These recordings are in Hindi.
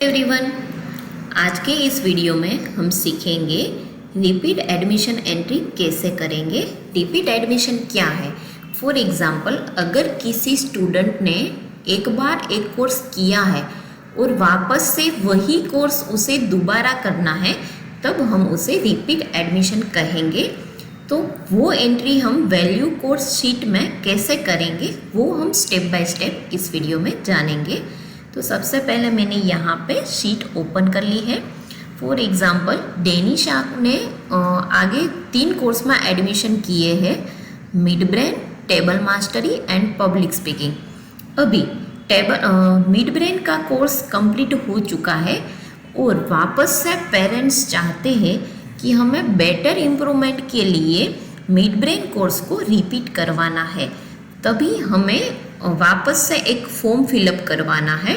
एवरीवन, आज के इस वीडियो में हम सीखेंगे रिपीट एडमिशन एंट्री कैसे करेंगे। रिपीट एडमिशन क्या है? फॉर एग्जांपल, अगर किसी स्टूडेंट ने एक बार एक कोर्स किया है और वापस से वही कोर्स उसे दोबारा करना है, तब हम उसे रिपीट एडमिशन कहेंगे। तो वो एंट्री हम वैल्यू कोर्स शीट में कैसे करेंगे वो हम स्टेप बाय स्टेप इस वीडियो में जानेंगे। तो सबसे पहले मैंने यहाँ पे शीट ओपन कर ली है। फॉर एग्जांपल, डेनिशा ने आगे 3 कोर्स में एडमिशन किए हैं, mid brain, table mastery and public speaking. अभी मिड ब्रेन का कोर्स कंप्लीट हो चुका है और वापस से पेरेंट्स चाहते हैं कि हमें बेटर इम्प्रूवमेंट के लिए मिड ब्रेन कोर्स को रिपीट करवाना है। तभी हमें वापस से एक फॉर्म फिलअप करवाना है।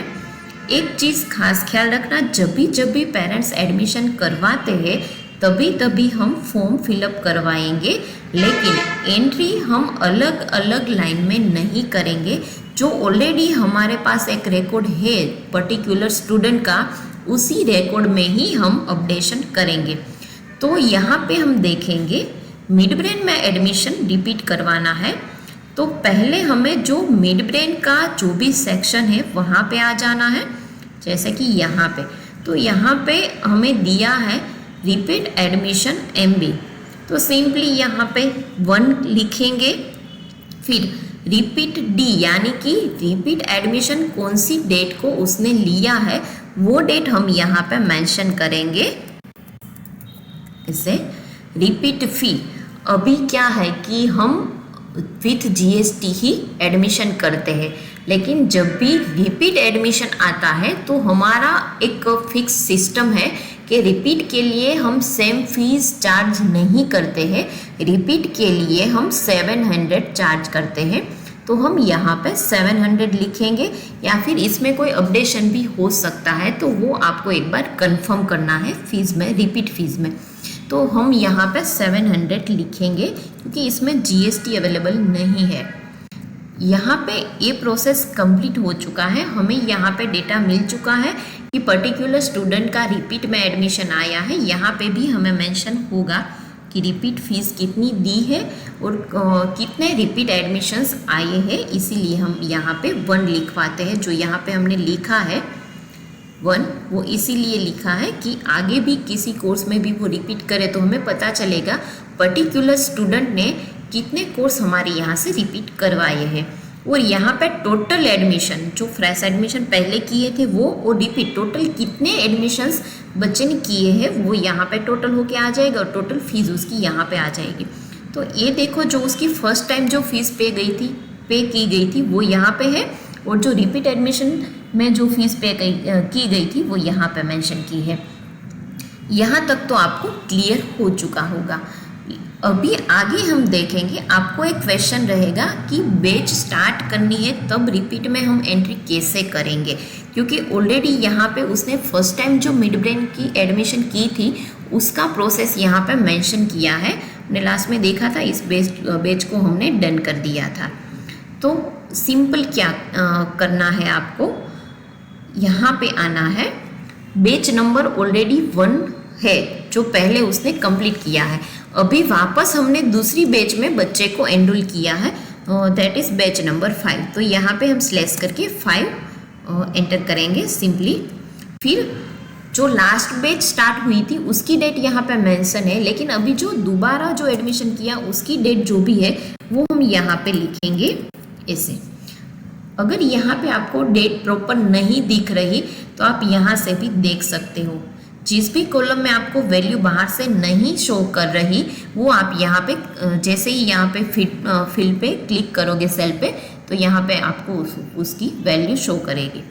एक चीज़ खास ख्याल रखना, जब भी पेरेंट्स एडमिशन करवाते हैं तभी हम फॉर्म फिलअप करवाएंगे, लेकिन एंट्री हम अलग अलग लाइन में नहीं करेंगे। जो ऑलरेडी हमारे पास एक रिकॉर्ड है पर्टिकुलर स्टूडेंट का, उसी रिकॉर्ड में ही हम अपडेशन करेंगे। तो यहाँ पे हम देखेंगे मिड ब्रेन में एडमिशन रिपीट करवाना है, तो पहले हमें जो मिड ब्रेन का जो भी सेक्शन है वहाँ पे आ जाना है। जैसे कि यहाँ पे, तो यहाँ पे हमें दिया है रिपीट एडमिशन MB, तो सिंपली यहाँ पे 1 लिखेंगे। फिर रिपीट D, यानी कि रिपीट एडमिशन कौन सी डेट को उसने लिया है वो डेट हम यहाँ पे मेंशन करेंगे। इसे रिपीट फी, अभी क्या है कि हम विथ GST ही एडमिशन करते हैं, लेकिन जब भी रिपीट एडमिशन आता है तो हमारा एक फिक्स सिस्टम है कि रिपीट के लिए हम सेम फीस चार्ज नहीं करते हैं। रिपीट के लिए हम 700 चार्ज करते हैं, तो हम यहाँ पे 700 लिखेंगे, या फिर इसमें कोई अपडेशन भी हो सकता है, तो वो आपको एक बार कंफर्म करना है फीस में, रिपीट फीस में। तो हम यहाँ पे 700 लिखेंगे क्योंकि इसमें GST अवेलेबल नहीं है। यहाँ पे ये प्रोसेस कंप्लीट हो चुका है, हमें यहाँ पे डेटा मिल चुका है कि पर्टिकुलर स्टूडेंट का रिपीट में एडमिशन आया है। यहाँ पे भी हमें मेंशन होगा कि रिपीट फीस कितनी दी है और कितने रिपीट एडमिशन्स आए हैं, इसीलिए हम यहाँ पे 1 लिखवाते हैं। जो यहाँ पे हमने लिखा है 1, वो इसीलिए लिखा है कि आगे भी किसी कोर्स में भी वो रिपीट करे तो हमें पता चलेगा पर्टिकुलर स्टूडेंट ने कितने कोर्स हमारे यहाँ से रिपीट करवाए हैं। और यहाँ पे टोटल एडमिशन, जो फ्रेश एडमिशन पहले किए थे वो और रिपीट टोटल कितने एडमिशन्स बच्चे ने किए हैं वो यहाँ पे टोटल होके आ जाएगा और टोटल फीस उसकी यहाँ पे आ जाएगी। तो ये देखो, जो उसकी फर्स्ट टाइम जो फीस पे की गई थी वो यहाँ पे है, और जो रिपीट एडमिशन में जो फीस पे की गई थी वो यहाँ पे मेंशन की है। यहाँ तक तो आपको क्लियर हो चुका होगा। अभी आगे हम देखेंगे, आपको एक क्वेश्चन रहेगा कि बैच स्टार्ट करनी है तब रिपीट में हम एंट्री कैसे करेंगे, क्योंकि ऑलरेडी यहाँ पे उसने फर्स्ट टाइम जो मिड ब्रेन की एडमिशन की थी उसका प्रोसेस यहाँ पे मेंशन किया है। हमने लास्ट में देखा था, इस बैच को हमने डन कर दिया था। तो सिंपल क्या करना है आपको, यहाँ पे आना है। बैच नंबर ऑलरेडी 1 है जो पहले उसने कंप्लीट किया है। अभी वापस हमने दूसरी बैच में बच्चे को एनरोल किया है, दैट इज़ बैच नंबर 5। तो यहाँ पे हम स्लैश करके 5 एंटर करेंगे सिंपली। फिर जो लास्ट बैच स्टार्ट हुई थी उसकी डेट यहाँ पे मेंशन है, लेकिन अभी जो दोबारा जो एडमिशन किया उसकी डेट जो भी है वो हम यहाँ पे लिखेंगे ऐसे। अगर यहाँ पे आपको डेट प्रॉपर नहीं दिख रही तो आप यहाँ से भी देख सकते हो। जिस भी कॉलम में आपको वैल्यू बाहर से नहीं शो कर रही वो आप यहाँ पे जैसे ही यहाँ पे फिल पे क्लिक करोगे सेल पे, तो यहाँ पे आपको उसकी वैल्यू शो करेगी।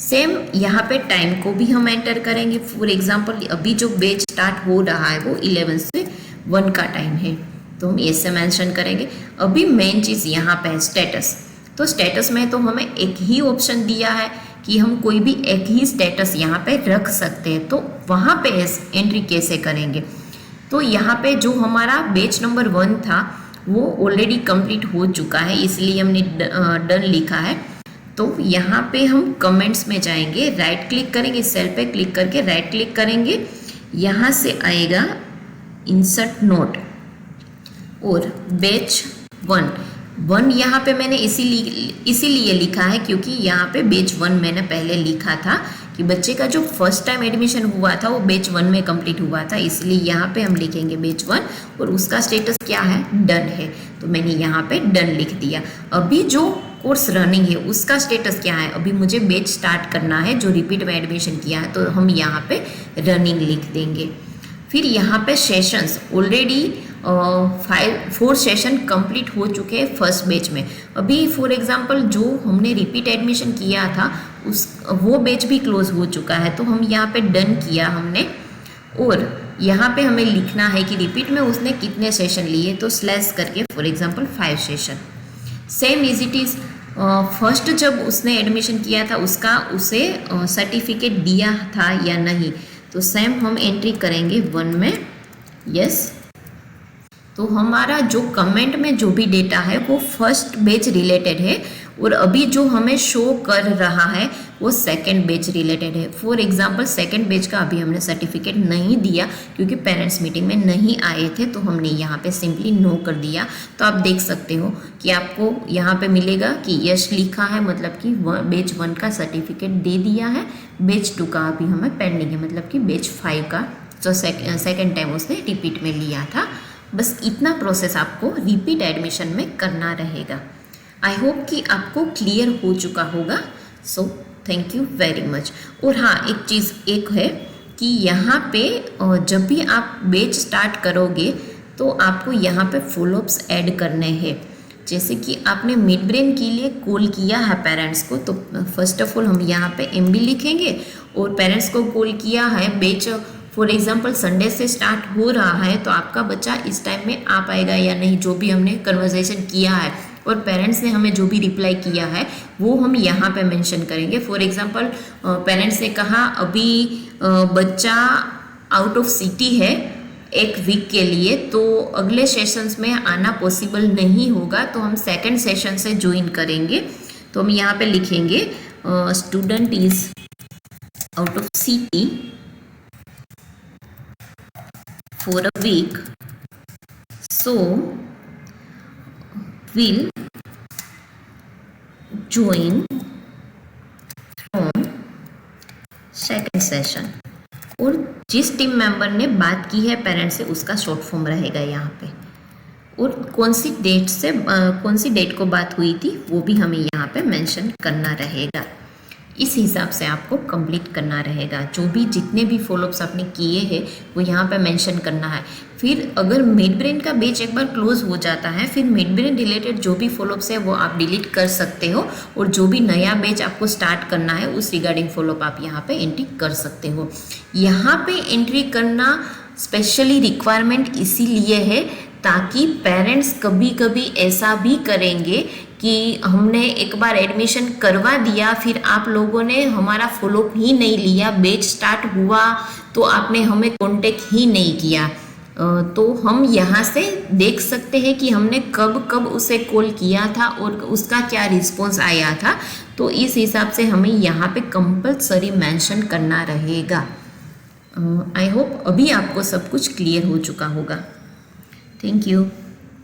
सेम यहाँ पे टाइम को भी हम एंटर करेंगे। फॉर एग्जांपल, अभी जो बैच स्टार्ट हो रहा है वो 11 से 1 का टाइम है, तो हम ऐसे मेंशन करेंगे। अभी मेन चीज़ यहाँ पे है स्टेटस। तो स्टेटस में तो हमें एक ही ऑप्शन दिया है कि हम कोई भी एक ही स्टेटस यहाँ पे रख सकते हैं, तो वहाँ पे एंट्री कैसे करेंगे। तो यहाँ पे जो हमारा बैच नंबर 1 था वो ऑलरेडी कंप्लीट हो चुका है, इसलिए हमने डन लिखा है। तो यहाँ पे हम कमेंट्स में जाएंगे, राइट क्लिक करेंगे, सेल पे क्लिक करके राइट क्लिक करेंगे, यहाँ से आएगा इंसर्ट नोट और बैच 1 यहाँ पे मैंने इसीलिए लिखा है क्योंकि यहाँ पे बैच 1 मैंने पहले लिखा था कि बच्चे का जो फर्स्ट टाइम एडमिशन हुआ था वो बैच 1 में कंप्लीट हुआ था, इसलिए यहाँ पे हम लिखेंगे बैच 1 और उसका स्टेटस क्या है, डन है। तो मैंने यहाँ पे डन लिख दिया। अभी जो कोर्स रनिंग है उसका स्टेटस क्या है, अभी मुझे बैच स्टार्ट करना है जो रिपीट में एडमिशन किया है, तो हम यहाँ पे रनिंग लिख देंगे। फिर यहाँ पे सेशंस ऑलरेडी 4 सेशन कंप्लीट हो चुके हैं फर्स्ट बैच में। अभी फॉर एग्जांपल जो हमने रिपीट एडमिशन किया था वो बैच भी क्लोज हो चुका है, तो हम यहाँ पे डन किया हमने। और यहाँ पे हमें लिखना है कि रिपीट में उसने कितने सेशन लिए, तो स्लैश करके for example 5 session. Same is it is first जब उसने एडमिशन किया था उसे सर्टिफिकेट दिया था या नहीं, तो सेम हम एंट्री करेंगे 1 में, यस। तो हमारा जो कमेंट में जो भी डेटा है वो फर्स्ट बैच रिलेटेड है और अभी जो हमें शो कर रहा है वो सेकंड बैच रिलेटेड है। फॉर एग्जांपल सेकंड बैच का अभी हमने सर्टिफिकेट नहीं दिया क्योंकि पेरेंट्स मीटिंग में नहीं आए थे, तो हमने यहाँ पे सिंपली नो कर दिया। तो आप देख सकते हो कि आपको यहाँ पे मिलेगा कि यश लिखा है, मतलब कि बैच 1 का सर्टिफिकेट दे दिया है, बैच 2 का अभी हमें पेंडिंग है, मतलब कि बैच 5 का जो सेकेंड टाइम उसने रिपीट में लिया था। बस इतना प्रोसेस आपको रिपीट एडमिशन में करना रहेगा। आई होप कि आपको क्लियर हो चुका होगा। So thank you very much. और हाँ, एक चीज़ एक है कि यहाँ पे जब भी आप बैच स्टार्ट करोगे तो आपको यहाँ पे फॉलोअप्स ऐड करने हैं। जैसे कि आपने मिड ब्रेन के लिए कॉल किया है पेरेंट्स को, तो फर्स्ट ऑफ ऑल हम यहाँ पे MB लिखेंगे और पेरेंट्स को कॉल किया है, बैच फॉर एग्जाम्पल संडे से स्टार्ट हो रहा है, तो आपका बच्चा इस टाइम में आ पाएगा या नहीं, जो भी हमने कन्वर्सेशन किया है और पेरेंट्स ने हमें जो भी रिप्लाई किया है वो हम यहाँ पे मेंशन करेंगे। फॉर एग्जांपल पेरेंट्स ने कहा अभी बच्चा आउट ऑफ सिटी है 1 वीक के लिए, तो अगले सेशंस में आना पॉसिबल नहीं होगा, तो हम सेकंड सेशन से ज्वाइन करेंगे। तो हम यहाँ पे लिखेंगे student is out of city for a week, so will join from second session। और जिस टीम मेंबर ने बात की है पेरेंट्स से उसका शॉर्ट फॉर्म रहेगा यहाँ पे, और कौन सी डेट को बात हुई थी वो भी हमें यहाँ पे मेंशन करना रहेगा। इस हिसाब से आपको कंप्लीट करना रहेगा। जो भी जितने भी फॉलोअप्स आपने किए हैं वो यहाँ पे मेंशन करना है। फिर अगर मिड ब्रेन का बैच एक बार क्लोज हो जाता है, फिर मिड ब्रेन रिलेटेड जो भी फॉलोअप्स है वो आप डिलीट कर सकते हो, और जो भी नया बैच आपको स्टार्ट करना है उस रिगार्डिंग फॉलोअप आप यहाँ पे एंट्री कर सकते हो। यहाँ पे एंट्री करना स्पेशली रिक्वायरमेंट इसीलिए है ताकि पेरेंट्स कभी कभी ऐसा भी करेंगे कि हमने एक बार एडमिशन करवा दिया, फिर आप लोगों ने हमारा फॉलोअप ही नहीं लिया, बैच स्टार्ट हुआ तो आपने हमें कांटेक्ट ही नहीं किया। तो हम यहाँ से देख सकते हैं कि हमने कब कब उसे कॉल किया था और उसका क्या रिस्पॉन्स आया था। तो इस हिसाब से हमें यहाँ पे कंपल्सरी मेंशन करना रहेगा। आई होप अभी आपको सब कुछ क्लियर हो चुका होगा। Thank you.